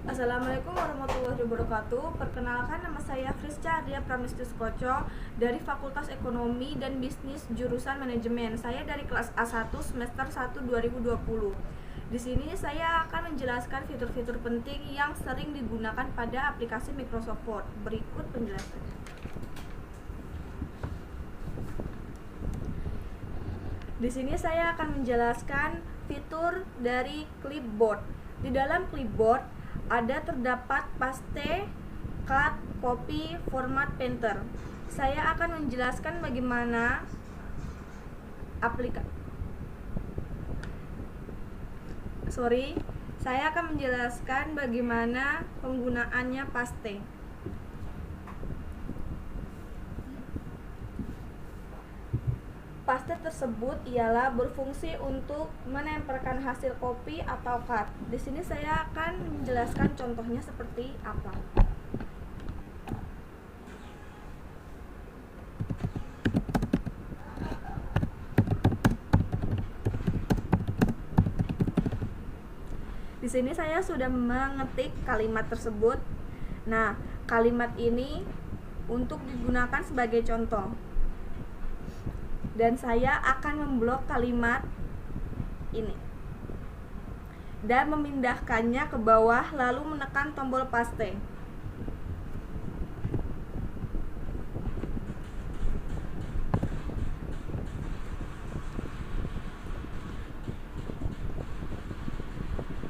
Assalamualaikum warahmatullahi wabarakatuh. Perkenalkan, nama saya Frisca Ardia Pramistus Koco dari Fakultas Ekonomi dan Bisnis jurusan Manajemen. Saya dari kelas A1 semester 1 2020. Di sini saya akan menjelaskan fitur-fitur penting yang sering digunakan pada aplikasi Microsoft Word. Berikut penjelasannya. Di sini saya akan menjelaskan fitur dari clipboard. Di dalam clipboard terdapat paste, cut, copy, format, painter. Saya akan menjelaskan bagaimana penggunaannya paste. Paste tersebut ialah berfungsi untuk menempelkan hasil copy atau cut. Di sini saya akan menjelaskan contohnya seperti apa. Di sini saya sudah mengetik kalimat tersebut. Nah, kalimat ini untuk digunakan sebagai contoh. Dan saya akan memblok kalimat ini dan memindahkannya ke bawah, lalu menekan tombol paste.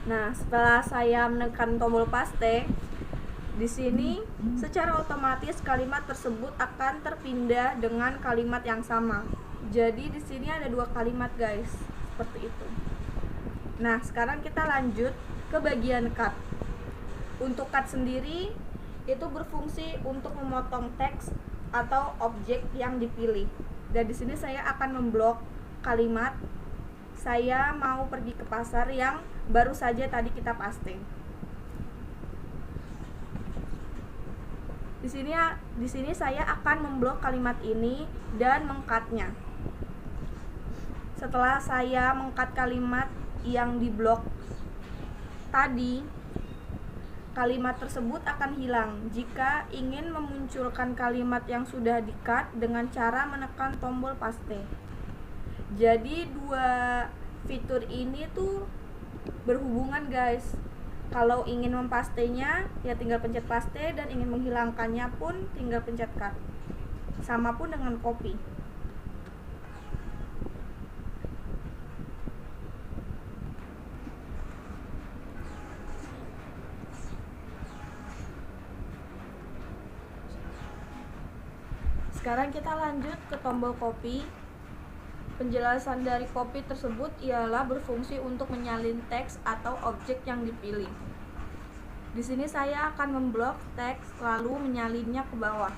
Nah, setelah saya menekan tombol paste, di sini secara otomatis kalimat tersebut akan terpindah dengan kalimat yang sama. Jadi di sini ada dua kalimat, guys, seperti itu. Nah, sekarang kita lanjut ke bagian cut. Untuk cut sendiri itu berfungsi untuk memotong teks atau objek yang dipilih. Dan di sini saya akan memblok kalimat saya mau pergi ke pasar yang baru saja tadi kita paste. Di sini saya akan memblok kalimat ini dan mengcutnya. Setelah saya mengcut kalimat yang diblok tadi, kalimat tersebut akan hilang. Jika ingin memunculkan kalimat yang sudah di-cut dengan cara menekan tombol paste. Jadi dua fitur ini tuh berhubungan, guys. Kalau ingin mempastenya ya tinggal pencet paste, dan ingin menghilangkannya pun tinggal pencet cut. Sama pun dengan copy. Sekarang kita lanjut ke tombol copy. Penjelasan dari copy tersebut ialah berfungsi untuk menyalin teks atau objek yang dipilih. Di sini saya akan memblok teks lalu menyalinnya ke bawah.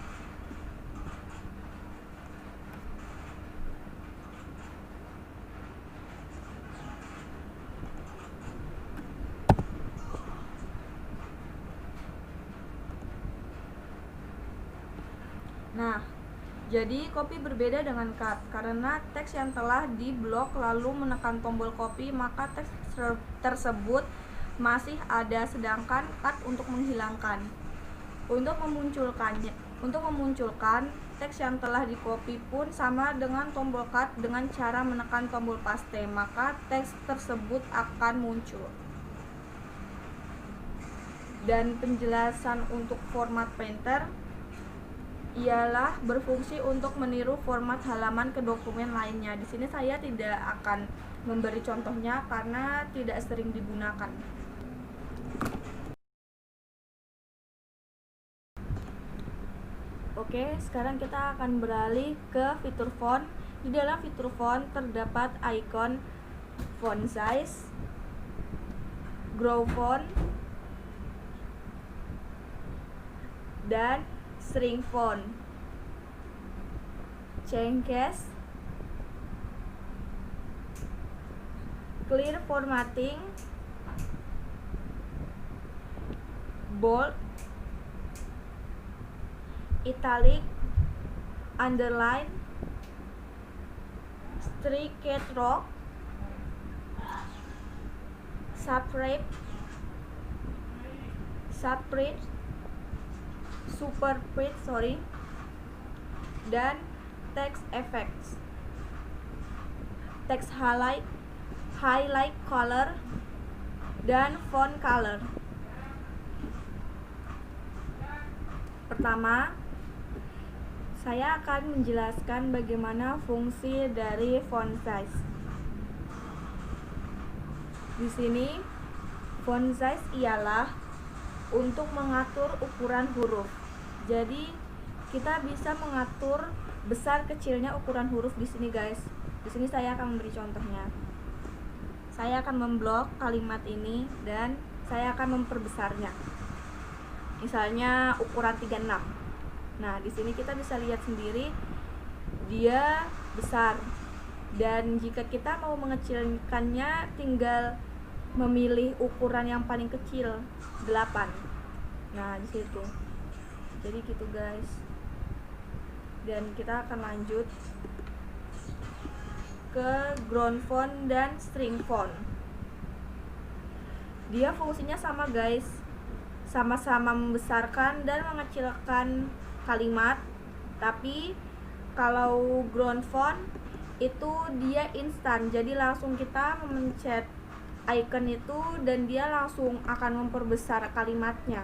Nah, jadi copy berbeda dengan cut. Karena teks yang telah diblok lalu menekan tombol copy, maka teks tersebut masih ada, sedangkan cut untuk menghilangkan. Untuk memunculkan teks yang telah di copy pun sama dengan tombol cut dengan cara menekan tombol paste, maka teks tersebut akan muncul. Dan penjelasan untuk format painter ialah berfungsi untuk meniru format halaman ke dokumen lainnya. Di sini saya tidak akan memberi contohnya karena tidak sering digunakan. Oke, sekarang kita akan beralih ke fitur font. Di dalam fitur font terdapat ikon font size, grow font, dan shrink font, change case, clear formatting, bold, italic, underline, strict stroke, subwrap, subprint, superprint, dan text effects, text highlight color, dan font color. Pertama, saya akan menjelaskan bagaimana fungsi dari font size. Di sini, font size ialah untuk mengatur ukuran huruf. Jadi, kita bisa mengatur besar kecilnya ukuran huruf di sini, guys. Di sini saya akan memberi contohnya. Saya akan memblok kalimat ini dan saya akan memperbesarnya. Misalnya ukuran 36. Nah, di sini kita bisa lihat sendiri dia besar. Dan jika kita mau mengecilkannya, tinggal memilih ukuran yang paling kecil, 8. Nah, di situ. Jadi gitu, guys. Dan kita akan lanjut ke ground font dan string font. Dia fungsinya sama, guys. Sama-sama membesarkan dan mengecilkan kalimat. Tapi kalau ground font itu dia instan, jadi langsung kita memencet icon itu dan dia langsung akan memperbesar kalimatnya.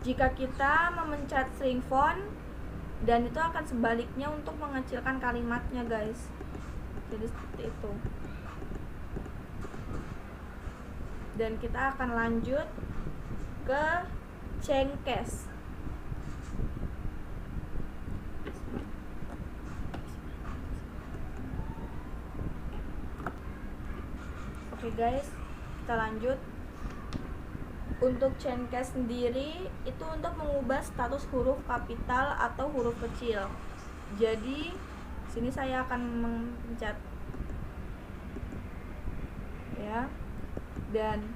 Jika kita memencet string font, dan itu akan sebaliknya untuk mengecilkan kalimatnya, guys. Jadi seperti itu. Dan kita akan lanjut ke change case. Oke, guys, kita lanjut. Untuk change case sendiri itu untuk mengubah status huruf kapital atau huruf kecil. Jadi sini saya akan mencet ya, dan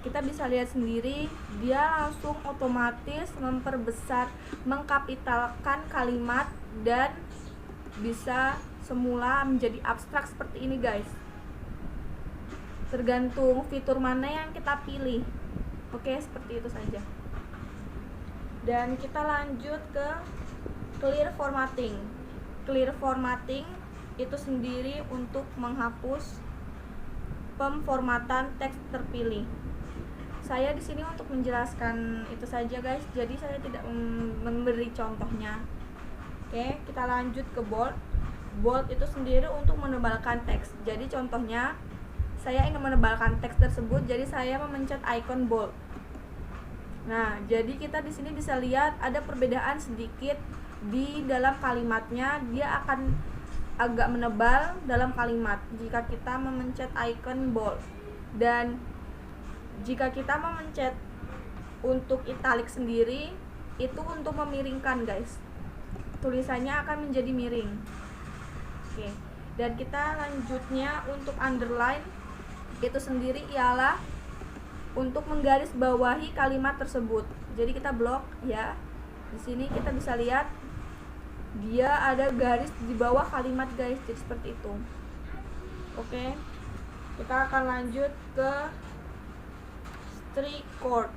kita bisa lihat sendiri dia langsung otomatis memperbesar, mengkapitalkan kalimat dan bisa semula menjadi abstrak seperti ini, guys. Tergantung fitur mana yang kita pilih. Oke, seperti itu saja. Dan kita lanjut ke clear formatting. Clear formatting itu sendiri untuk menghapus pemformatan teks terpilih. Saya di sini untuk menjelaskan itu saja, guys. Jadi saya tidak memberi contohnya. Oke, kita lanjut ke bold. Bold itu sendiri untuk menebalkan teks. Jadi contohnya, saya ingin menebalkan teks tersebut, jadi saya memencet icon bold. Nah, jadi kita di sini bisa lihat ada perbedaan sedikit di dalam kalimatnya. Dia akan agak menebal dalam kalimat jika kita memencet icon bold. Dan jika kita memencet untuk italic sendiri, itu untuk memiringkan, guys. Tulisannya akan menjadi miring. Oke. Dan kita lanjutnya untuk underline. Itu sendiri ialah untuk menggaris bawahi kalimat tersebut. Jadi kita blok ya. Di sini kita bisa lihat dia ada garis di bawah kalimat, guys. Jadi seperti itu. Oke. Kita akan lanjut ke strike chord.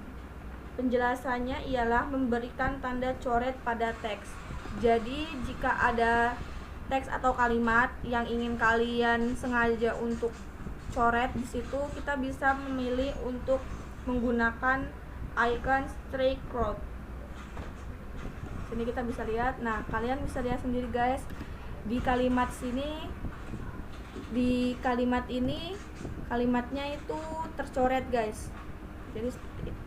Penjelasannya ialah memberikan tanda coret pada teks. Jadi jika ada teks atau kalimat yang ingin kalian sengaja untuk coret di situ, kita bisa memilih untuk menggunakan icon strike chord. Sini kita bisa lihat. Nah, kalian bisa lihat sendiri, guys. Di kalimat sini, di kalimat ini, kalimatnya itu tercoret, guys. Jadi seperti itu.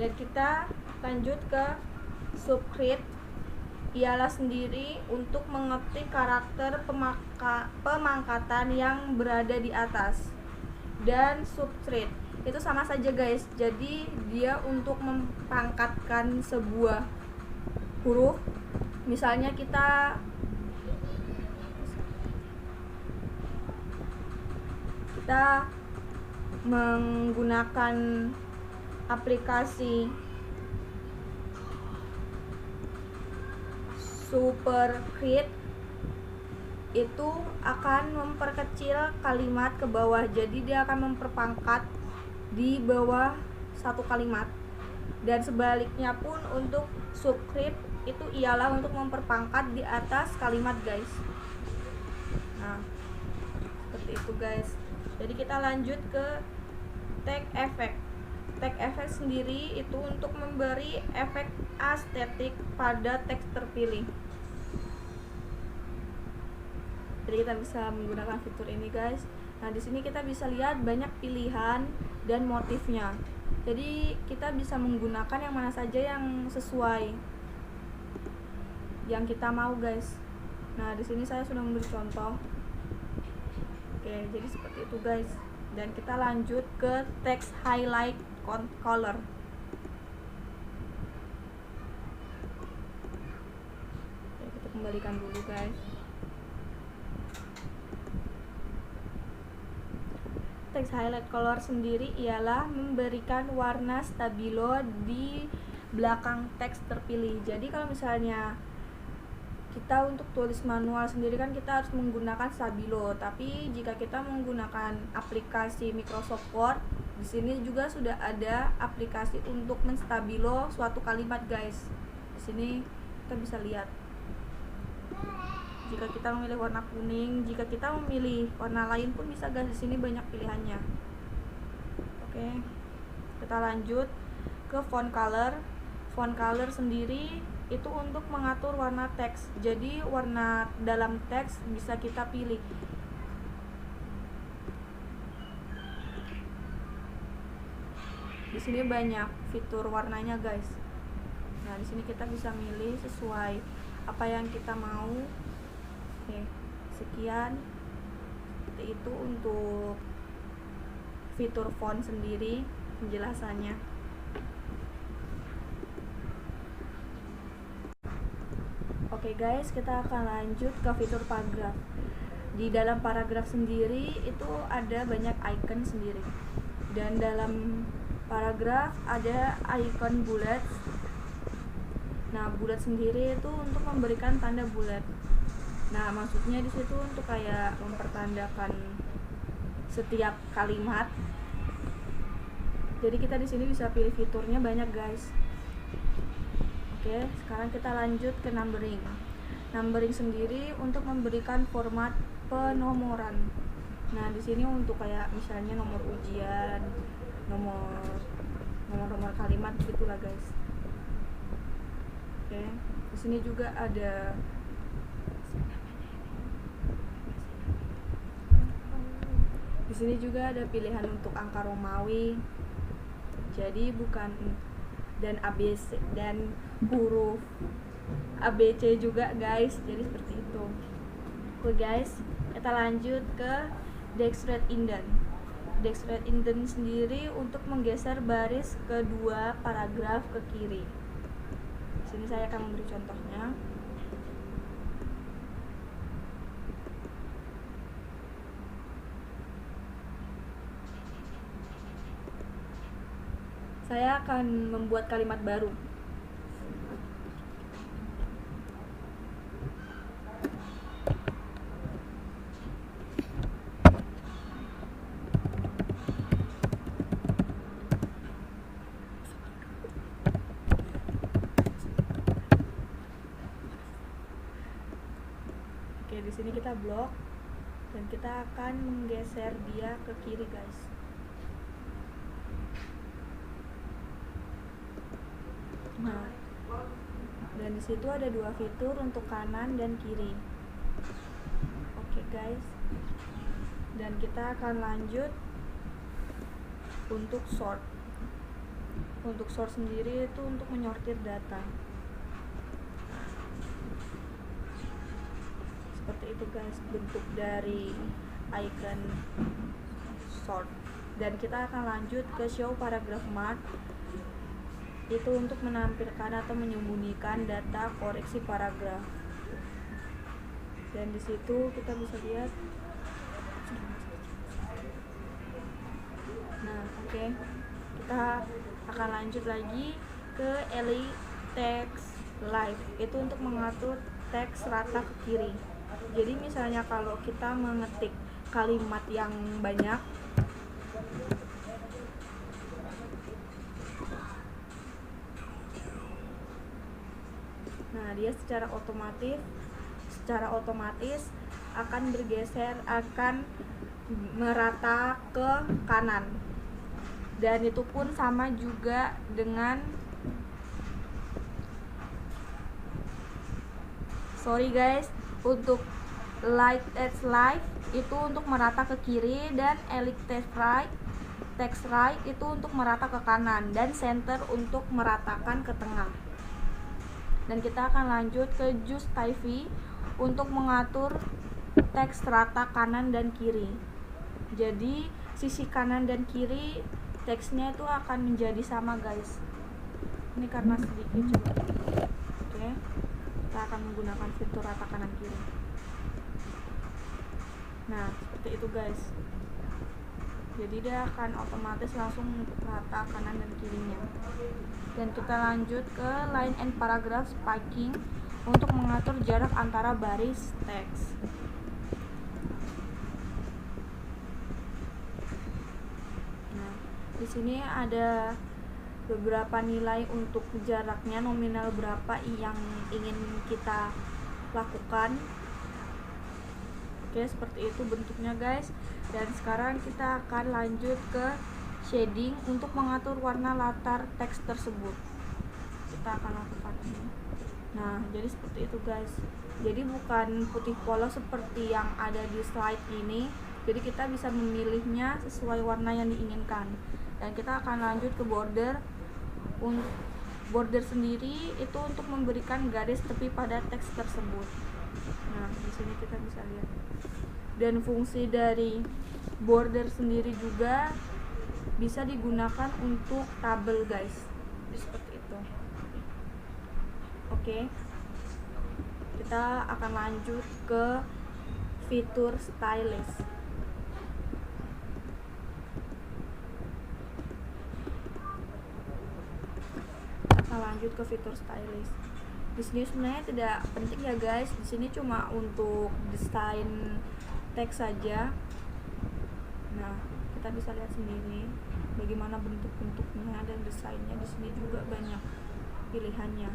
Dan kita lanjut ke subscript. Ialah sendiri untuk mengetik karakter pemangkatan yang berada di atas. Dan subscript itu sama saja, guys. Jadi dia untuk mempangkatkan sebuah huruf. Misalnya kita menggunakan aplikasi Superscript, itu akan memperkecil kalimat ke bawah. Jadi dia akan memperpangkat di bawah satu kalimat, dan sebaliknya pun untuk subscribe itu ialah untuk memperpangkat di atas kalimat guys. Nah seperti itu guys. Jadi kita lanjut ke tag effect. Tag effect sendiri itu untuk memberi efek estetik pada teks terpilih. Jadi kita bisa menggunakan fitur ini guys. Nah di sini kita bisa lihat banyak pilihan dan motifnya. Jadi kita bisa menggunakan yang mana saja yang sesuai yang kita mau guys. Nah di sini saya sudah memberi contoh. Oke, jadi seperti itu guys. Dan kita lanjut ke text highlight color. Oke, kita kembalikan dulu guys. Text highlight color sendiri ialah memberikan warna stabilo di belakang teks terpilih. Jadi kalau misalnya kita untuk tulis manual sendiri kan kita harus menggunakan stabilo, tapi jika kita menggunakan aplikasi Microsoft Word, di sini juga sudah ada aplikasi untuk menstabilo suatu kalimat guys. Di sini kita bisa lihat. Jika kita memilih warna kuning, jika kita memilih warna lain pun bisa guys, di sini banyak pilihannya. Oke. Kita lanjut ke font color. Font color sendiri itu untuk mengatur warna teks. Jadi warna dalam teks bisa kita pilih. Di sini banyak fitur warnanya guys. Nah, di sini kita bisa milih sesuai apa yang kita mau. Oke, sekian. Seperti itu untuk fitur font sendiri penjelasannya. Oke guys, kita akan lanjut ke fitur paragraf. Di dalam paragraf sendiri itu ada banyak icon sendiri. Dan dalam paragraf ada icon bullet. Nah, bullet sendiri itu untuk memberikan tanda bullet. Nah, maksudnya di situ untuk kayak mempertandakan setiap kalimat. Jadi kita di sini bisa pilih fiturnya banyak guys. Oke, sekarang kita lanjut ke numbering. Numbering sendiri untuk memberikan format penomoran. Nah, di sini untuk kayak misalnya nomor ujian, nomor kalimat gitulah guys. Oke, di sini juga ada pilihan untuk angka Romawi. Jadi bukan dan ABC dan huruf ABC juga guys. Jadi seperti itu. Oke guys, kita lanjut ke Dextret Indent. Dextret Indent sendiri untuk menggeser baris kedua paragraf ke kiri. Di sini saya akan memberi contohnya. Saya akan membuat kalimat baru. Oke, di sini kita blok dan kita akan menggeser dia ke kiri, guys. Nah, dan di situ ada dua fitur untuk kanan dan kiri. Oke, guys. Dan kita akan lanjut untuk sort. Untuk sort sendiri itu untuk menyortir data. Seperti itu, guys, bentuk dari icon sort. Dan kita akan lanjut ke show paragraph mark. Itu untuk menampilkan atau menyembunyikan data koreksi paragraf. Dan di situ kita bisa lihat. Nah, oke. Kita akan lanjut lagi ke elite text live. Itu untuk mengatur teks rata ke kiri. Jadi misalnya kalau kita mengetik kalimat yang banyak, dia secara otomatis akan bergeser, akan merata ke kanan. Dan itu pun sama juga dengan untuk light text right itu untuk merata ke kiri, dan elite text right itu untuk merata ke kanan, dan center untuk meratakan ke tengah. Dan kita akan lanjut ke justify untuk mengatur teks rata kanan dan kiri. Jadi sisi kanan dan kiri teksnya itu akan menjadi sama guys. Ini karena sedikit coba. Oke. Kita akan menggunakan fitur rata kanan kiri. Nah, seperti itu guys. Jadi dia akan otomatis langsung rata kanan dan kirinya. Dan kita lanjut ke line and paragraph spacing untuk mengatur jarak antara baris teks. Nah, di sini ada beberapa nilai untuk jaraknya, nominal berapa yang ingin kita lakukan. Oke, seperti itu bentuknya guys. Dan sekarang kita akan lanjut ke shading untuk mengatur warna latar teks tersebut. Kita akan lakukan ini. Nah, jadi seperti itu guys. Jadi bukan putih polos seperti yang ada di slide ini. Jadi kita bisa memilihnya sesuai warna yang diinginkan. Dan kita akan lanjut ke border. Untuk border sendiri itu untuk memberikan garis tepi pada teks tersebut. Nah, di sini kita bisa lihat. Dan fungsi dari border sendiri juga bisa digunakan untuk tabel guys. Jadi seperti itu. Oke. Kita akan lanjut ke fitur stylist. Lanjut ke fitur stylist. Di sini sebenarnya tidak penting ya guys. Di sini cuma untuk desain teks saja. Nah, kita bisa lihat sendiri bagaimana bentuk-bentuknya dan desainnya. Di sini juga banyak pilihannya.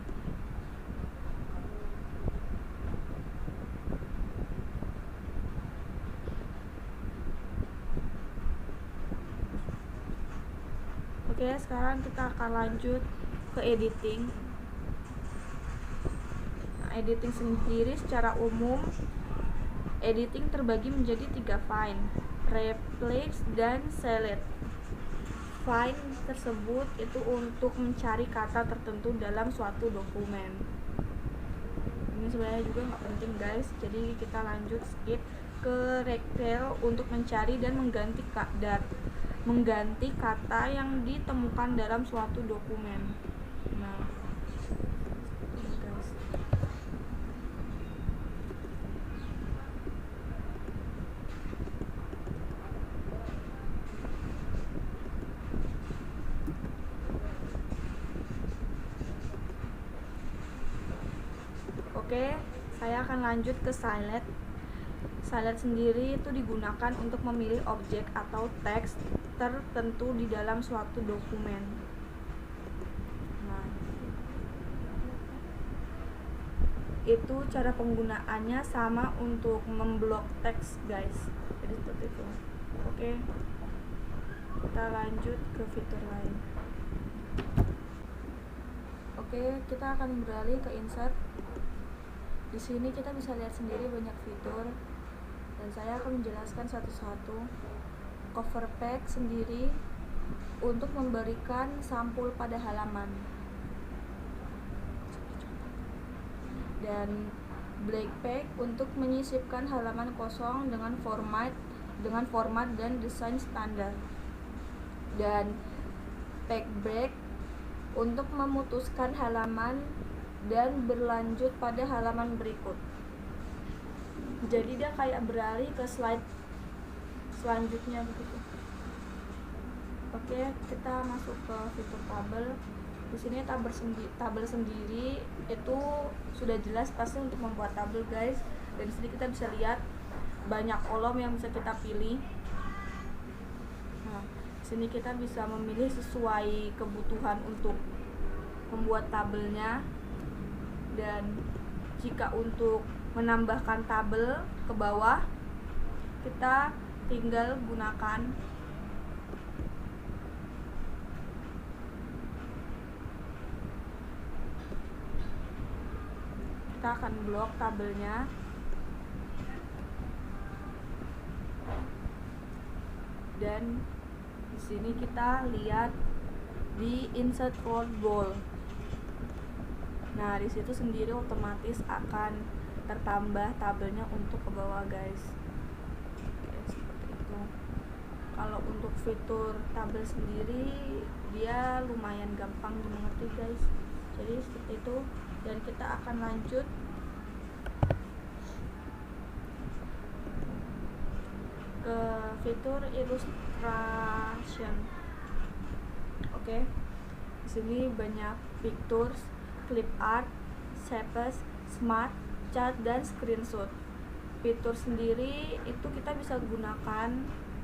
Oke, sekarang kita akan lanjut ke editing. Nah, editing sendiri secara umum editing terbagi menjadi 3 fine, replace dan select. Fine tersebut itu untuk mencari kata tertentu dalam suatu dokumen. Ini sebenarnya juga nggak penting guys. Jadi kita lanjut skip ke rectangle untuk mencari dan mengganti kata yang ditemukan dalam suatu dokumen. Nah, ini guys. Oke, saya akan lanjut ke select. Select sendiri itu digunakan untuk memilih objek atau teks tertentu di dalam suatu dokumen. Nah, itu cara penggunaannya sama untuk memblok teks guys. Jadi seperti itu. Oke, kita lanjut ke fitur lain. Oke, kita akan beralih ke insert. Di sini kita bisa lihat sendiri banyak fitur, dan saya akan menjelaskan satu-satu. Cover page sendiri untuk memberikan sampul pada halaman, dan blank page untuk menyisipkan halaman kosong dengan format dan desain standar, dan page break untuk memutuskan halaman dan berlanjut pada halaman berikut. Jadi dia kayak beralih ke slide selanjutnya begitu. Oke, kita masuk ke fitur tabel. Di sini tabel sendiri itu sudah jelas pasti untuk membuat tabel guys. Dan di sini kita bisa lihat banyak kolom yang bisa kita pilih. Nah, di sini kita bisa memilih sesuai kebutuhan untuk membuat tabelnya. Dan jika untuk menambahkan tabel ke bawah, kita tinggal gunakan kita akan blok tabelnya. Dan di sini kita lihat di insert row goal. Nah, di situ sendiri otomatis akan tertambah tabelnya untuk ke bawah, guys. Oke, seperti itu. Kalau untuk fitur tabel sendiri dia lumayan gampang dimengerti, guys. Jadi seperti itu, dan kita akan lanjut ke fitur illustration. Oke. Di sini banyak pictures, clip art, shapes, smart, chart, dan screenshot. Fitur sendiri itu kita bisa gunakan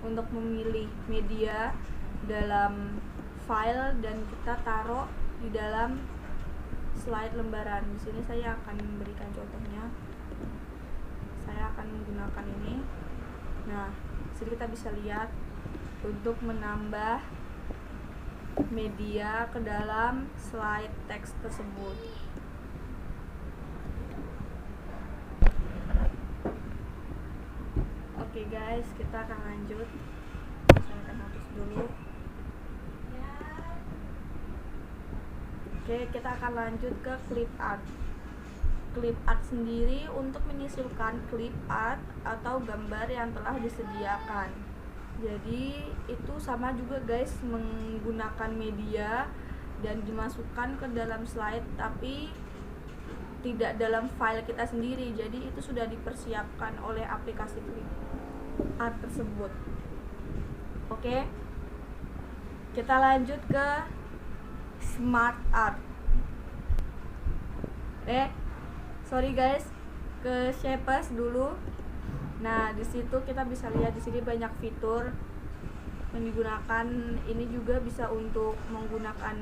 untuk memilih media dalam file dan kita taruh di dalam slide lembaran. Di sini saya akan memberikan contohnya. Saya akan menggunakan ini. Nah, di sini kita bisa lihat untuk menambah media ke dalam slide teks tersebut. Oke guys, kita akan lanjut. Saya akan hapus dulu. Oke, kita akan lanjut ke clip art. Clip art sendiri untuk menyisulkan clip art atau gambar yang telah disediakan. Jadi itu sama juga guys, menggunakan media dan dimasukkan ke dalam slide, tapi tidak dalam file kita sendiri. Jadi itu sudah dipersiapkan oleh aplikasi clip art tersebut. Oke, kita lanjut ke smart art. Sorry guys, ke shapes dulu. Nah, di situ kita bisa lihat di sini banyak fitur yang digunakan. Ini juga bisa untuk menggunakan,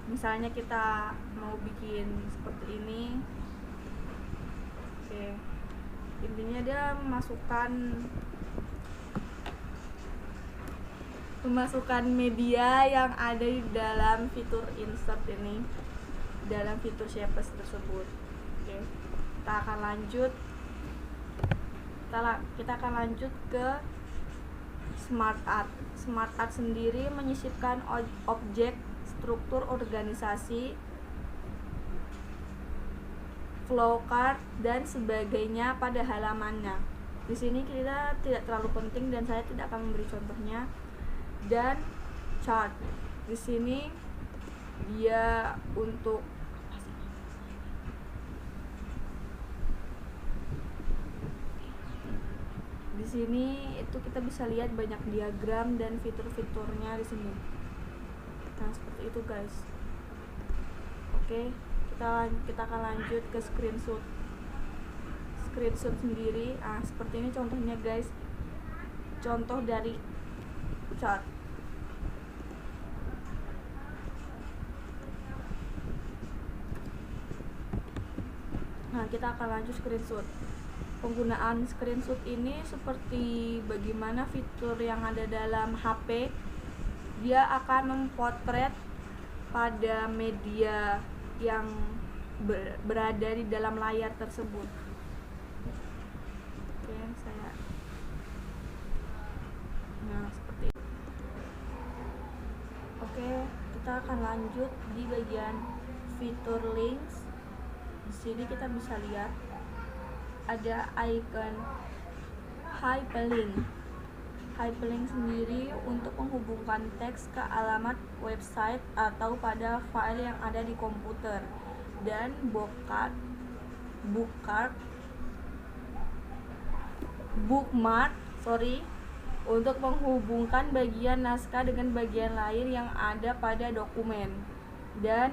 misalnya kita mau bikin seperti ini. Oke. Intinya dia memasukkan media yang ada di dalam fitur insert ini, dalam fitur shapes tersebut. Oke. Kita akan lanjut ke smart art. Smart art sendiri menyisipkan objek, struktur organisasi, flowchart dan sebagainya pada halamannya. Di sini kita tidak terlalu penting dan saya tidak akan memberi contohnya. Dan chart. Di sini dia untuk di sini itu kita bisa lihat banyak diagram dan fitur-fiturnya di sini. Nah, seperti itu guys. Oke, kita akan lanjut ke screenshot. Screenshot sendiri, seperti ini contohnya guys. Contoh dari chart. Nah, kita akan lanjut screenshot. Penggunaan screenshot ini seperti bagaimana fitur yang ada dalam HP. Dia akan memotret pada media yang berada di dalam layar tersebut. Oke, nah seperti itu. Oke, kita akan lanjut di bagian fitur links. Di sini kita bisa lihat ada icon hyperlink. Hyperlink sendiri untuk menghubungkan teks ke alamat website atau pada file yang ada di komputer. Dan bookmark untuk menghubungkan bagian naskah dengan bagian lain yang ada pada dokumen. Dan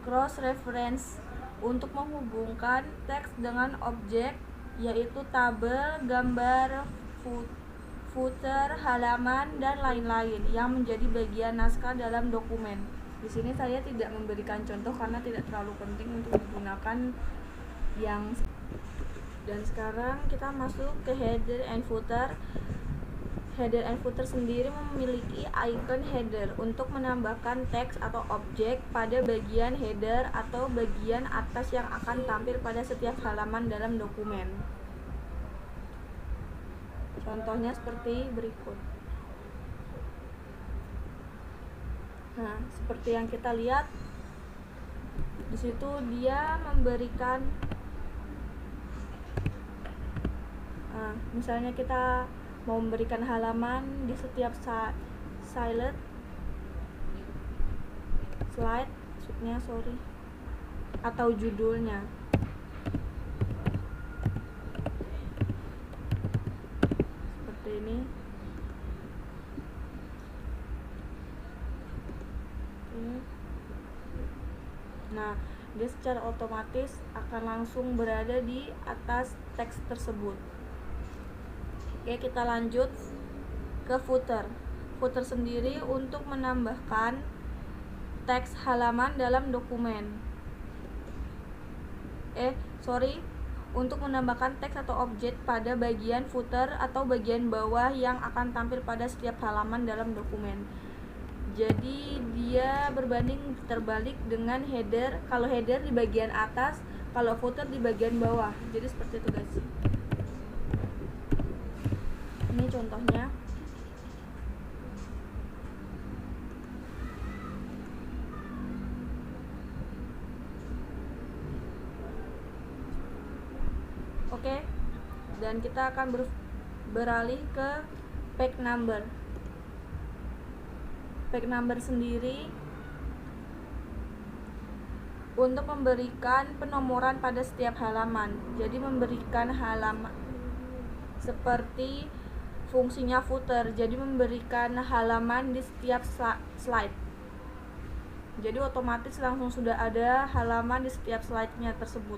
cross reference untuk menghubungkan teks dengan objek, yaitu tabel, gambar, footer, halaman, dan lain-lain yang menjadi bagian naskah dalam dokumen. Di sini saya tidak memberikan contoh karena tidak terlalu penting untuk digunakan yang. Dan sekarang kita masuk ke header and footer. Header and footer sendiri memiliki icon header untuk menambahkan teks atau objek pada bagian header atau bagian atas yang akan tampil pada setiap halaman dalam dokumen. Contohnya seperti berikut. Nah, seperti yang kita lihat di situ dia memberikan, misalnya kita mau memberikan halaman di setiap slide, atau judulnya. Seperti ini. Nah, dia secara otomatis akan langsung berada di atas teks tersebut. Oke, kita lanjut ke footer. Footer sendiri untuk menambahkan teks halaman dalam dokumen. Untuk menambahkan teks atau objek pada bagian footer atau bagian bawah yang akan tampil pada setiap halaman dalam dokumen. Jadi dia berbanding terbalik dengan header. Kalau header di bagian atas, kalau footer di bagian bawah. Jadi seperti itu guys. Ini contohnya. Oke. Dan kita akan beralih ke page number. Page number sendiri untuk memberikan penomoran pada setiap halaman. Jadi memberikan halaman seperti fungsinya footer. Jadi memberikan halaman di setiap slide. Jadi otomatis langsung sudah ada halaman di setiap slide-nya tersebut.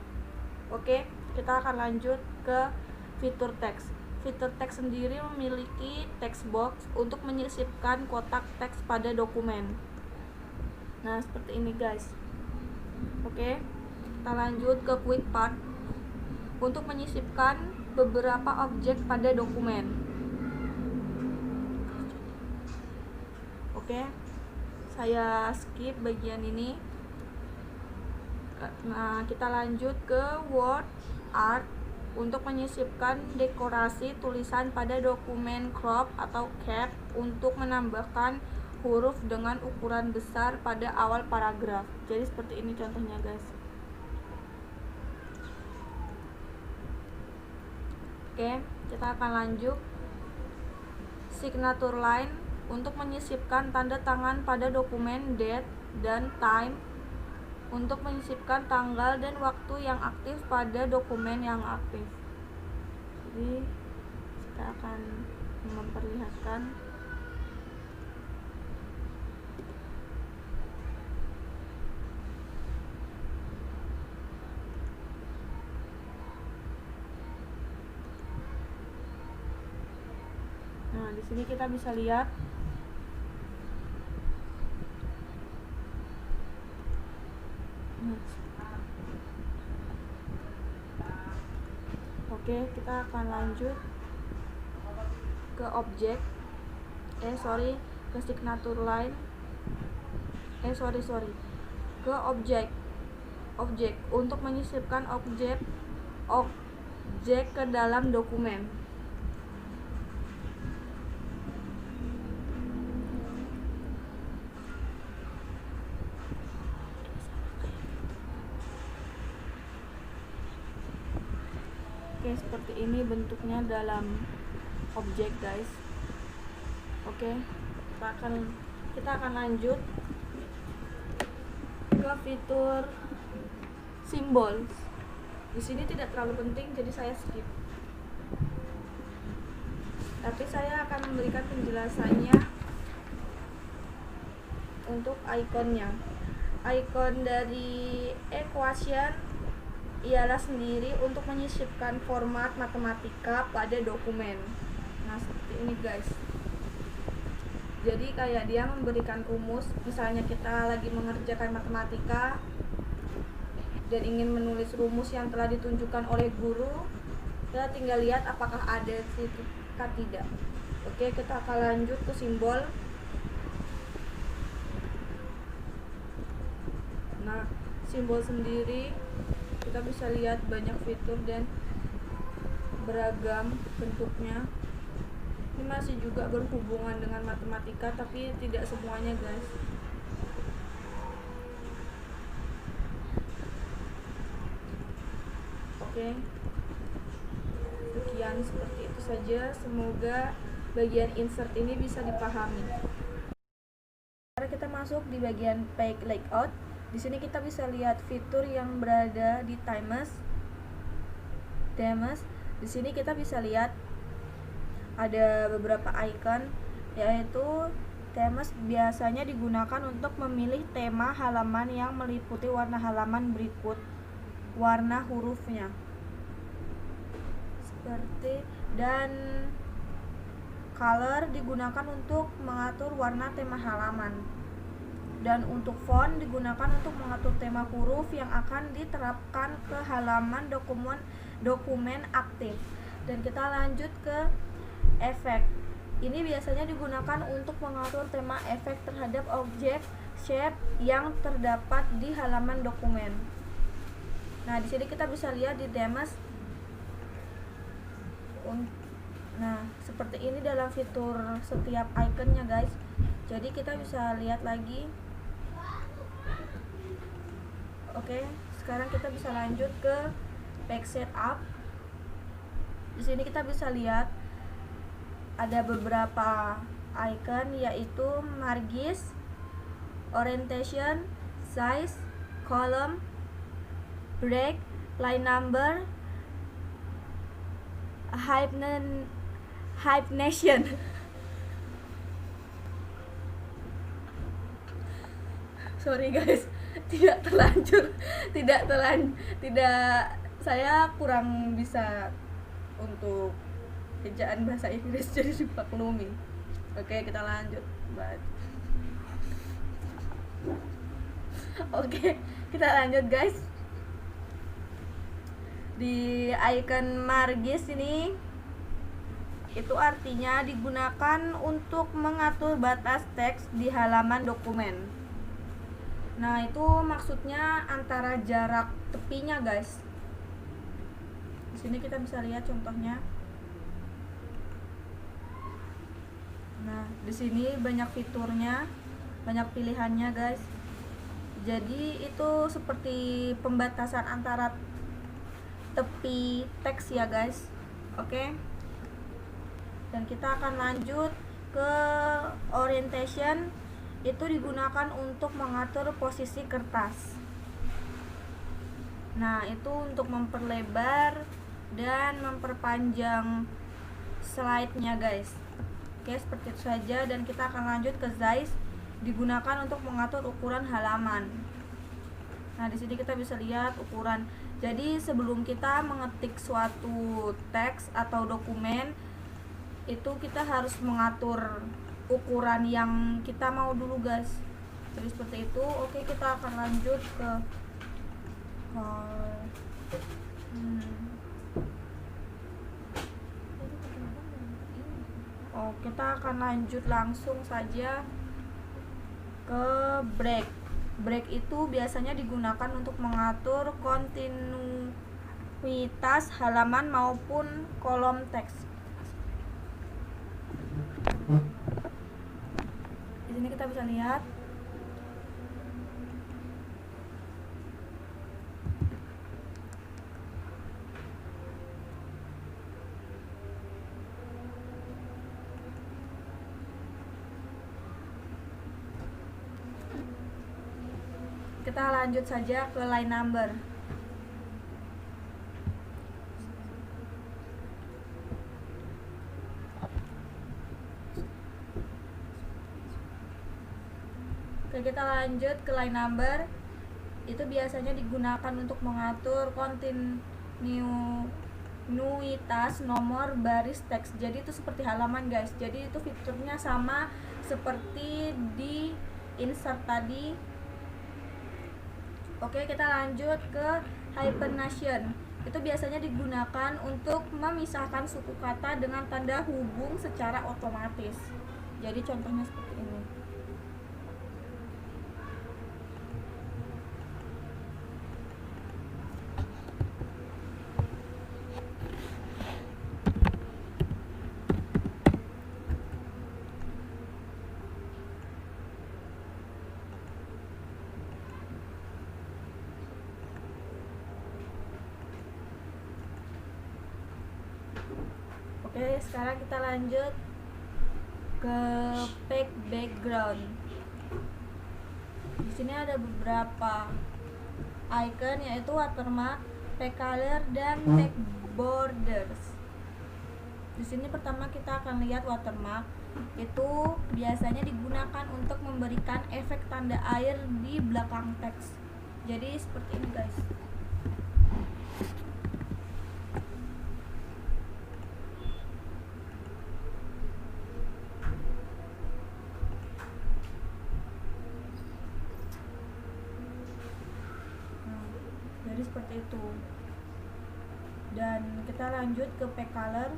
Oke, kita akan lanjut ke fitur teks. Fitur teks sendiri memiliki text box untuk menyisipkan kotak teks pada dokumen. Nah, seperti ini guys. Oke, kita lanjut ke quick part untuk menyisipkan beberapa objek pada dokumen. Oke, saya skip bagian ini. Nah, kita lanjut ke word art untuk menyisipkan dekorasi tulisan pada dokumen crop atau cap untuk menambahkan huruf dengan ukuran besar pada awal paragraf. Jadi seperti ini contohnya guys. Oke, kita akan lanjut signature line untuk menyisipkan tanda tangan pada dokumen date dan time, untuk menyisipkan tanggal dan waktu yang aktif pada dokumen yang aktif. Jadi kita akan memperlihatkan. Nah, di sini kita bisa lihat Oke, kita akan lanjut ke objek. Ke signature line. Ke objek. Objek untuk menyisipkan objek ke dalam dokumen. Oke, seperti ini bentuknya dalam objek guys. Oke, kita akan lanjut ke fitur simbol. Di sini tidak terlalu penting, jadi saya skip. Tapi saya akan memberikan penjelasannya untuk ikonnya. Icon dari equation ialah sendiri untuk menyisipkan format matematika pada dokumen. Nah, seperti ini guys. Jadi kayak dia memberikan rumus, misalnya kita lagi mengerjakan matematika dan ingin menulis rumus yang telah ditunjukkan oleh guru, kita tinggal lihat apakah ada situ atau tidak. Oke, kita akan lanjut ke simbol. Nah, simbol sendiri kita bisa lihat banyak fitur dan beragam bentuknya. Ini masih juga berhubungan dengan matematika, tapi tidak semuanya, guys. Oke, sekian, seperti itu saja. Semoga bagian insert ini bisa dipahami. Sekarang kita masuk di bagian page layout. Di sini kita bisa lihat fitur yang berada di themes. Di sini kita bisa lihat ada beberapa icon, yaitu themes biasanya digunakan untuk memilih tema halaman yang meliputi warna halaman berikut warna hurufnya. Seperti, dan color digunakan untuk mengatur warna tema halaman, dan untuk font digunakan untuk mengatur tema huruf yang akan diterapkan ke halaman dokumen aktif. Dan kita lanjut ke efek. Ini biasanya digunakan untuk mengatur tema efek terhadap objek shape yang terdapat di halaman dokumen. Nah, di sini kita bisa lihat di themes. Nah, seperti ini dalam fitur setiap iconnya, guys. Jadi kita bisa lihat lagi. Oke, sekarang kita bisa lanjut ke page setup. Di sini kita bisa lihat ada beberapa icon, yaitu margins, orientation, size, column, break, line number, hyphenation. Sorry guys, tidak saya kurang bisa untuk ejaan bahasa Inggris, jadi dimaklumi. Oke, kita lanjut. Oke, kita lanjut, guys. Di icon margins ini, itu artinya digunakan untuk mengatur batas teks di halaman dokumen. Nah, itu maksudnya antara jarak tepinya, guys. Di sini kita bisa lihat contohnya. Nah, di sini banyak fiturnya, banyak pilihannya, guys. Jadi itu seperti pembatasan antara tepi teks ya, guys. Oke. Dan kita akan lanjut ke orientation. Itu digunakan untuk mengatur posisi kertas. Nah, itu untuk memperlebar dan memperpanjang slide-nya, guys. Oke, seperti itu saja. Dan kita akan lanjut ke size, digunakan untuk mengatur ukuran halaman. Nah, di sini kita bisa lihat ukuran. Jadi sebelum kita mengetik suatu teks atau dokumen, itu kita harus mengatur ukuran yang kita mau dulu, guys. Jadi seperti itu. Oke, kita akan lanjut ke kita akan lanjut langsung saja ke break. Break itu biasanya digunakan untuk mengatur kontinuitas halaman maupun kolom teks. Di sini kita bisa lihat kita lanjut saja ke line number. Oke, kita lanjut ke line number. Itu biasanya digunakan untuk mengatur kontinuitas nomor baris teks. Jadi itu seperti halaman, guys. Jadi itu fiturnya sama seperti di insert tadi. Oke, kita lanjut ke hyphenation. Itu biasanya digunakan untuk memisahkan suku kata dengan tanda hubung secara otomatis. Jadi contohnya seperti ini. Oke, sekarang kita lanjut ke page background. Di sini ada beberapa icon, yaitu watermark, page color, dan page borders. Di sini pertama kita akan lihat watermark. Itu biasanya digunakan untuk memberikan efek tanda air di belakang teks. Jadi seperti ini, guys. Jadi seperti itu. Dan kita lanjut ke page color.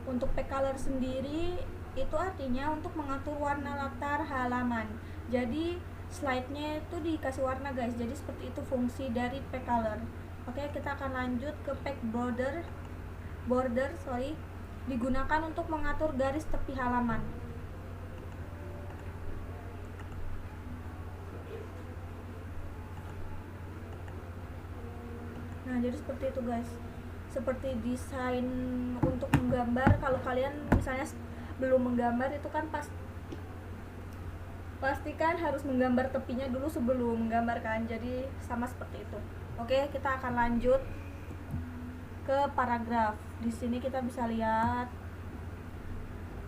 Untuk page color sendiri itu artinya untuk mengatur warna latar halaman. Jadi slide-nya itu dikasih warna, guys. Jadi seperti itu fungsi dari page color. Oke, kita akan lanjut ke page border. Digunakan untuk mengatur garis tepi halaman. Nah, jadi seperti itu, guys. Seperti desain untuk menggambar. Kalau kalian misalnya belum menggambar, itu kan pastikan harus menggambar tepinya dulu sebelum menggambarkan. Jadi sama seperti itu. Oke, kita akan lanjut ke paragraf. Di sini kita bisa lihat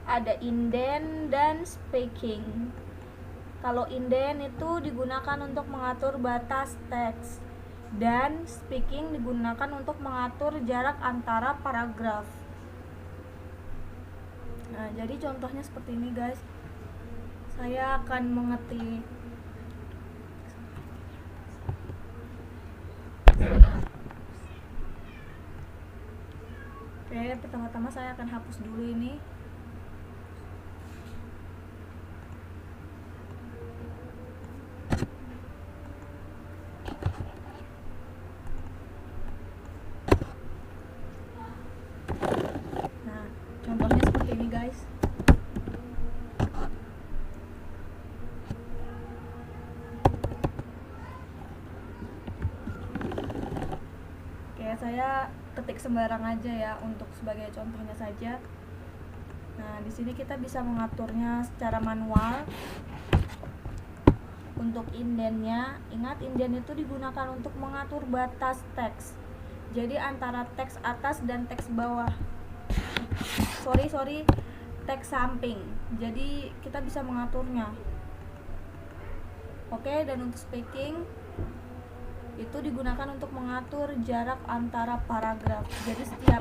ada indent dan spacing. Kalau indent itu digunakan untuk mengatur batas teks, dan speaking digunakan untuk mengatur jarak antara paragraf. Nah, jadi contohnya seperti ini, guys. Saya akan mengetik Oke, pertama-tama saya akan hapus dulu ini. Contohnya seperti ini, guys. Oke, saya ketik sembarang aja ya untuk sebagai contohnya saja. Nah, di sini kita bisa mengaturnya secara manual. Untuk indentnya, ingat indent itu digunakan untuk mengatur batas teks. Jadi antara teks atas dan teks bawah. Sorry, teks samping. Jadi kita bisa mengaturnya. Oke, dan untuk spacing itu digunakan untuk mengatur jarak antara paragraf. Jadi setiap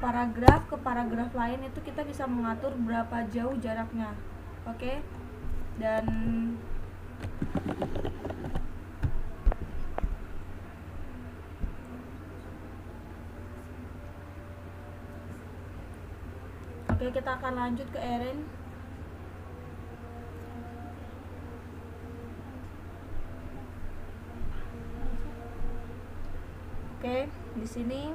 paragraf ke paragraf lain itu kita bisa mengatur berapa jauh jaraknya. Oke. Dan oke, kita akan lanjut ke arrange. Oke, di sini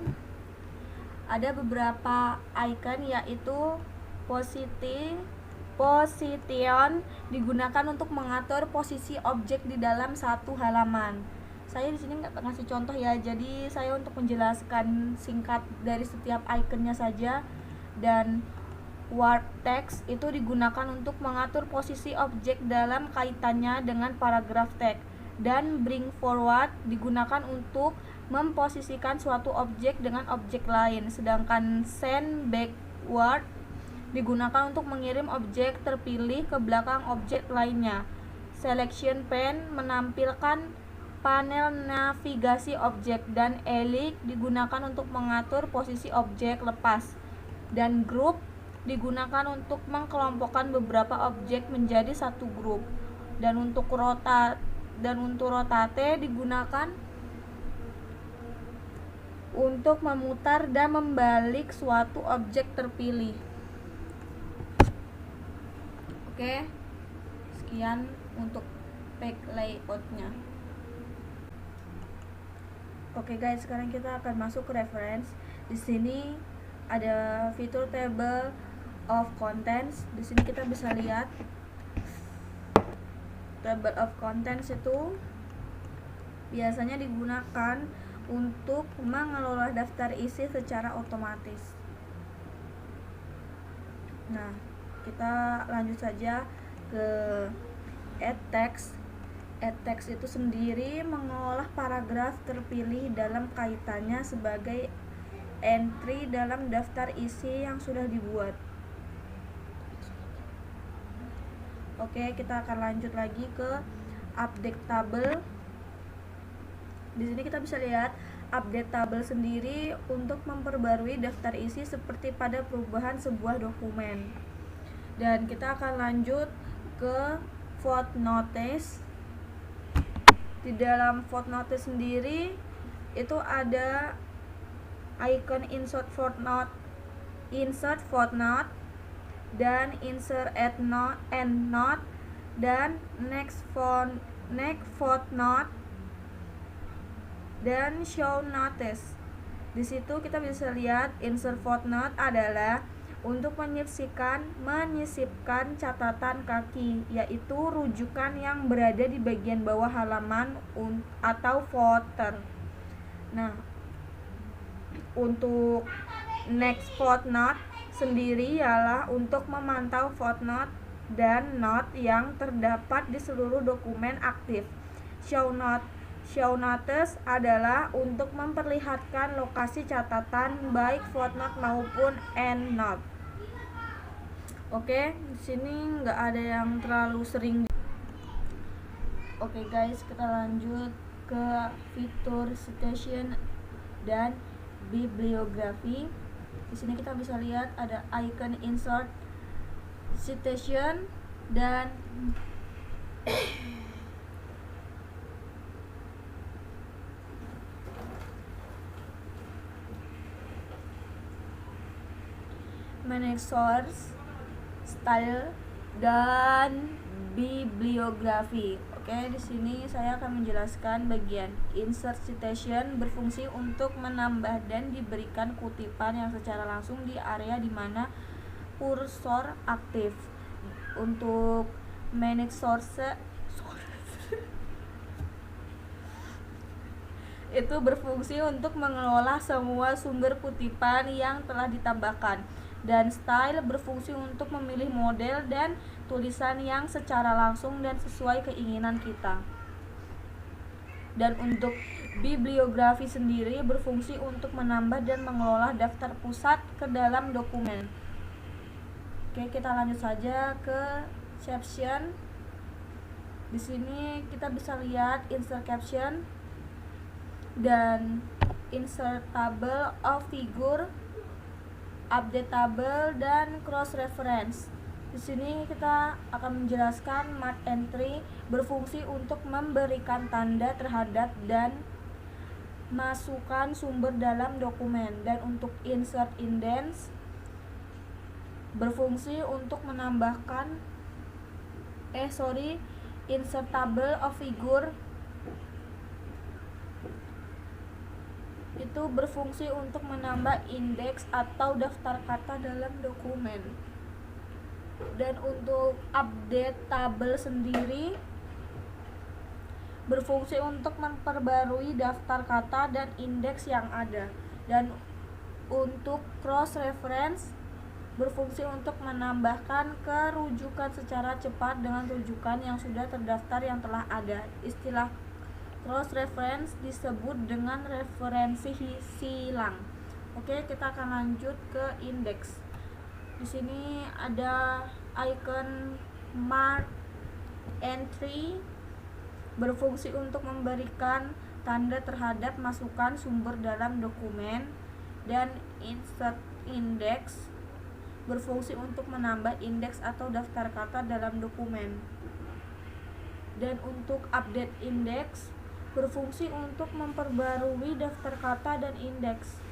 ada beberapa icon, yaitu position digunakan untuk mengatur posisi objek di dalam satu halaman. Saya di sini nggak ngasih contoh ya, jadi saya untuk menjelaskan singkat dari setiap iconnya saja. Dan word text itu digunakan untuk mengatur posisi objek dalam kaitannya dengan paragraf teks. Dan bring forward digunakan untuk memposisikan suatu objek dengan objek lain. Sedangkan send backward digunakan untuk mengirim objek terpilih ke belakang objek lainnya. Selection pane menampilkan panel navigasi objek, dan elix digunakan untuk mengatur posisi objek lepas. Dan group digunakan untuk mengkelompokkan beberapa objek menjadi satu grup. Dan untuk rotate digunakan untuk memutar dan membalik suatu objek terpilih. Oke, sekian untuk page layoutnya. Oke guys, sekarang kita akan masuk ke reference. Di sini ada fitur table of contents. Di sini kita bisa lihat table of contents itu biasanya digunakan untuk mengelola daftar isi secara otomatis. Nah, kita lanjut saja ke add text. Add text itu sendiri mengolah paragraf terpilih dalam kaitannya sebagai entry dalam daftar isi yang sudah dibuat. Oke, kita akan lanjut lagi ke update table. Di sini kita bisa lihat update table sendiri untuk memperbarui daftar isi seperti pada perubahan sebuah dokumen. Dan kita akan lanjut ke footnotes. Di dalam footnotes sendiri itu ada icon insert footnote dan insert endnote dan next footnote dan show notice. Di situ kita bisa lihat insert footnote adalah untuk menyisipkan catatan kaki, yaitu rujukan yang berada di bagian bawah halaman atau footer. Nah, untuk next footnote sendiri ialah untuk memantau footnote dan note yang terdapat di seluruh dokumen aktif. Show notice adalah untuk memperlihatkan lokasi catatan baik footnote maupun endnote. Oke, di sini nggak ada yang terlalu sering. Oke guys, kita lanjut ke fitur citation dan bibliografi. Di sini kita bisa lihat ada icon insert citation dan manage source, style, dan bibliografi. Oke, di sini saya akan menjelaskan bagian insert citation berfungsi untuk menambah dan diberikan kutipan yang secara langsung di area di mana kursor aktif. Untuk manage source itu berfungsi untuk mengelola semua sumber kutipan yang telah ditambahkan. Dan style berfungsi untuk memilih model dan tulisan yang secara langsung dan sesuai keinginan kita. Dan untuk bibliografi sendiri berfungsi untuk menambah dan mengelola daftar pusat ke dalam dokumen. Oke, kita lanjut saja ke caption. Di sini kita bisa lihat insert caption dan insert table of figure, update table, dan cross reference. Di sini kita akan menjelaskan mark entry berfungsi untuk memberikan tanda terhadap dan masukkan sumber dalam dokumen. Dan untuk insert indents berfungsi untuk menambahkan insert table of figure itu berfungsi untuk menambah indeks atau daftar kata dalam dokumen. Dan untuk update table sendiri berfungsi untuk memperbarui daftar kata dan indeks yang ada. Dan untuk cross reference berfungsi untuk menambahkan kerujukan secara cepat dengan rujukan yang sudah terdaftar yang telah ada. Istilah cross reference disebut dengan referensi silang. Oke, kita akan lanjut ke indeks. Di sini ada icon mark entry berfungsi untuk memberikan tanda terhadap masukan sumber dalam dokumen. Dan insert index berfungsi untuk menambah indeks atau daftar kata dalam dokumen. Dan untuk update indeks berfungsi untuk memperbarui daftar kata dan indeks.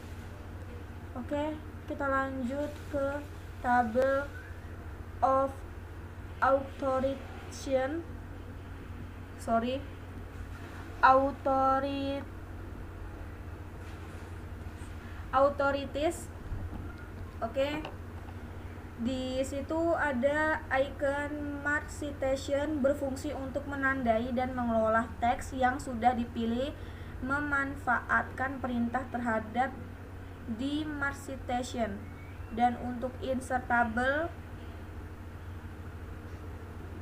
Oke, kita lanjut ke table of authorization. Authorities. Oke. Di situ ada icon mark citation berfungsi untuk menandai dan mengelola teks yang sudah dipilih memanfaatkan perintah terhadap di mark citation. Dan untuk insert table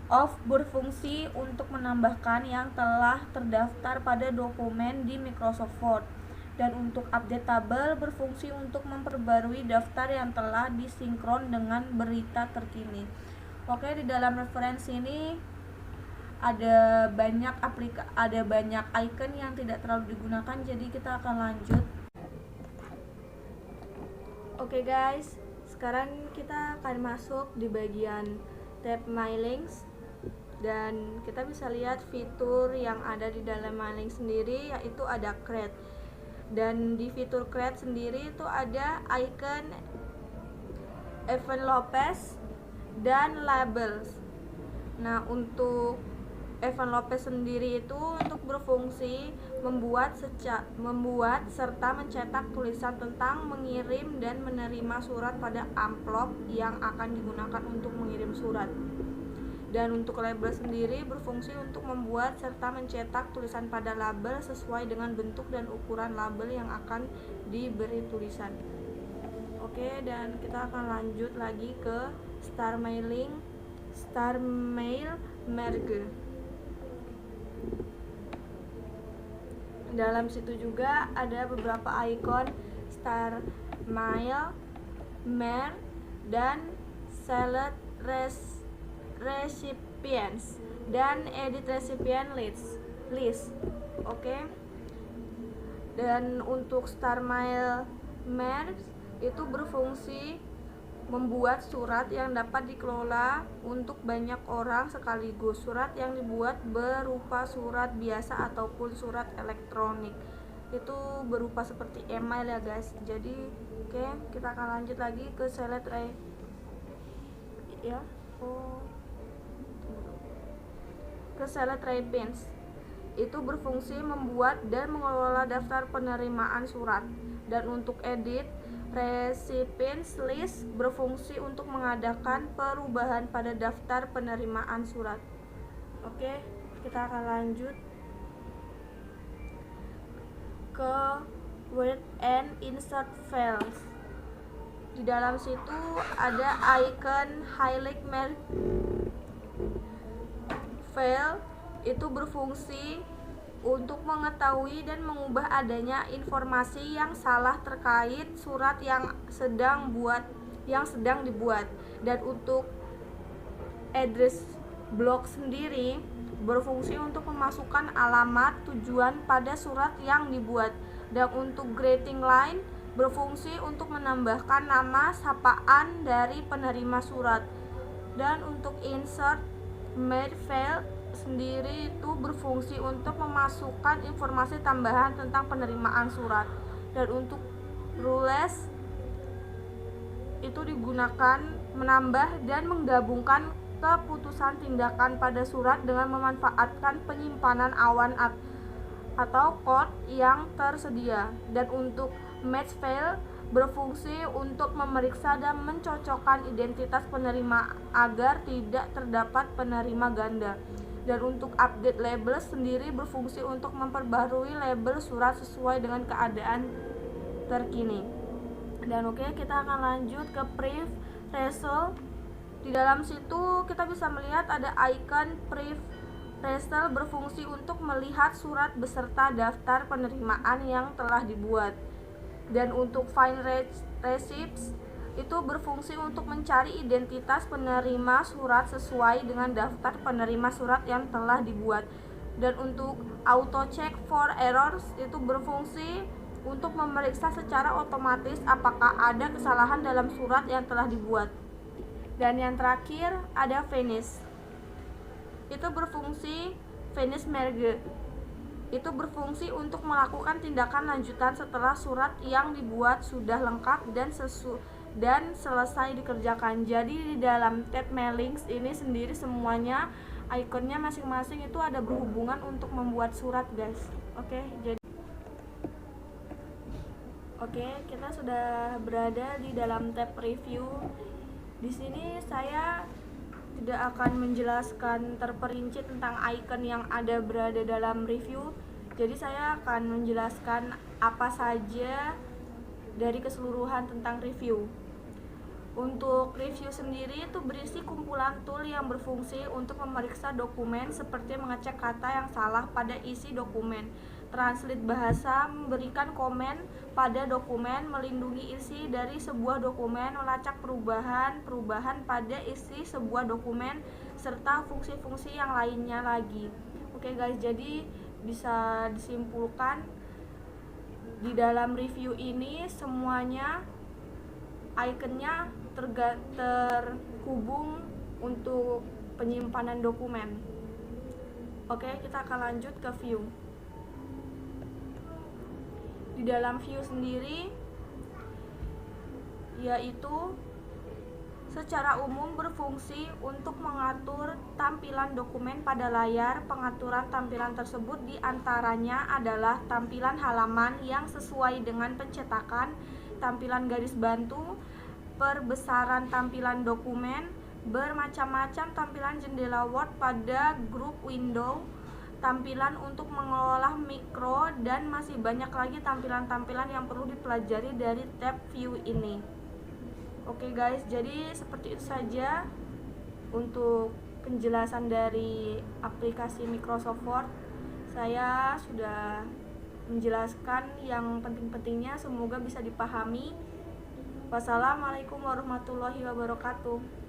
of berfungsi untuk menambahkan yang telah terdaftar pada dokumen di Microsoft Word. Dan untuk update table berfungsi untuk memperbarui daftar yang telah disinkron dengan berita terkini. Oke, di dalam referensi ini ada banyak icon yang tidak terlalu digunakan, jadi kita akan lanjut. Oke guys, sekarang kita akan masuk di bagian tab My Links, dan kita bisa lihat fitur yang ada di dalam My Links sendiri, yaitu ada create. Dan di fitur create sendiri itu ada icon envelopes dan labels. Nah, untuk envelopes sendiri itu untuk berfungsi membuat serta mencetak tulisan tentang mengirim dan menerima surat pada amplop yang akan digunakan untuk mengirim surat. Dan untuk label sendiri berfungsi untuk membuat serta mencetak tulisan pada label sesuai dengan bentuk dan ukuran label yang akan diberi tulisan. Oke, dan kita akan lanjut lagi ke Star Mail Merge. Dalam situ juga ada beberapa ikon Star Mail, Mer, dan Select Recipients dan Edit Recipient List. Oke. Dan untuk Star Mail Merge itu berfungsi membuat surat yang dapat dikelola untuk banyak orang sekaligus. Surat yang dibuat berupa surat biasa ataupun surat elektronik. Itu berupa seperti email ya guys. Jadi oke, kita akan lanjut lagi ke Select Recipients. Itu berfungsi membuat dan mengelola daftar penerimaan surat. Dan untuk Edit Recipients List berfungsi untuk mengadakan perubahan pada daftar penerimaan surat. Oke, kita akan lanjut ke Word and Insert Files. Di dalam situ ada icon highlight file, itu berfungsi untuk mengetahui dan mengubah adanya informasi yang salah terkait surat yang sedang dibuat. Dan untuk address block sendiri berfungsi untuk memasukkan alamat tujuan pada surat yang dibuat. Dan untuk greeting line berfungsi untuk menambahkan nama sapaan dari penerima surat. Dan untuk insert made file sendiri itu berfungsi untuk memasukkan informasi tambahan tentang penerimaan surat. Dan untuk rules itu digunakan menambah dan menggabungkan keputusan tindakan pada surat dengan memanfaatkan penyimpanan awan atau code yang tersedia. Dan untuk match file berfungsi untuk memeriksa dan mencocokkan identitas penerima agar tidak terdapat penerima ganda. Dan untuk update label sendiri berfungsi untuk memperbarui label surat sesuai dengan keadaan terkini. Dan oke, kita akan lanjut ke Print Result. Di dalam situ kita bisa melihat ada icon Print Result berfungsi untuk melihat surat beserta daftar penerimaan yang telah dibuat. Dan untuk Find Receipts itu berfungsi untuk mencari identitas penerima surat sesuai dengan daftar penerima surat yang telah dibuat. Dan untuk Auto Check for Errors itu berfungsi untuk memeriksa secara otomatis apakah ada kesalahan dalam surat yang telah dibuat. Dan yang terakhir ada finish. Itu berfungsi finish merge. Itu berfungsi untuk melakukan tindakan lanjutan setelah surat yang dibuat sudah lengkap dan selesai dikerjakan. Jadi di dalam tab mailings ini sendiri semuanya ikonnya masing-masing itu ada berhubungan untuk membuat surat, guys. Oke, kita sudah berada di dalam tab review. Di sini saya tidak akan menjelaskan terperinci tentang icon yang ada berada dalam review. Jadi saya akan menjelaskan apa saja dari keseluruhan tentang review. Untuk review sendiri itu berisi kumpulan tool yang berfungsi untuk memeriksa dokumen seperti mengecek kata yang salah pada isi dokumen, translate bahasa, memberikan komen pada dokumen, melindungi isi dari sebuah dokumen, melacak perubahan pada isi sebuah dokumen, serta fungsi-fungsi yang lainnya lagi. Oke guys, jadi bisa disimpulkan di dalam review ini semuanya ikonnya terhubung untuk penyimpanan dokumen. Oke, kita akan lanjut ke view. Di dalam view sendiri yaitu secara umum berfungsi untuk mengatur tampilan dokumen pada layar. Pengaturan tampilan tersebut diantaranya adalah tampilan halaman yang sesuai dengan pencetakan, tampilan garis bantu, perbesaran tampilan dokumen, bermacam-macam tampilan jendela Word pada grup window, tampilan untuk mengolah mikro, dan masih banyak lagi tampilan-tampilan yang perlu dipelajari dari tab view ini. Oke guys, jadi seperti itu saja untuk penjelasan dari aplikasi Microsoft Word. Saya sudah menjelaskan yang penting-pentingnya, semoga bisa dipahami. Wassalamualaikum warahmatullahi wabarakatuh.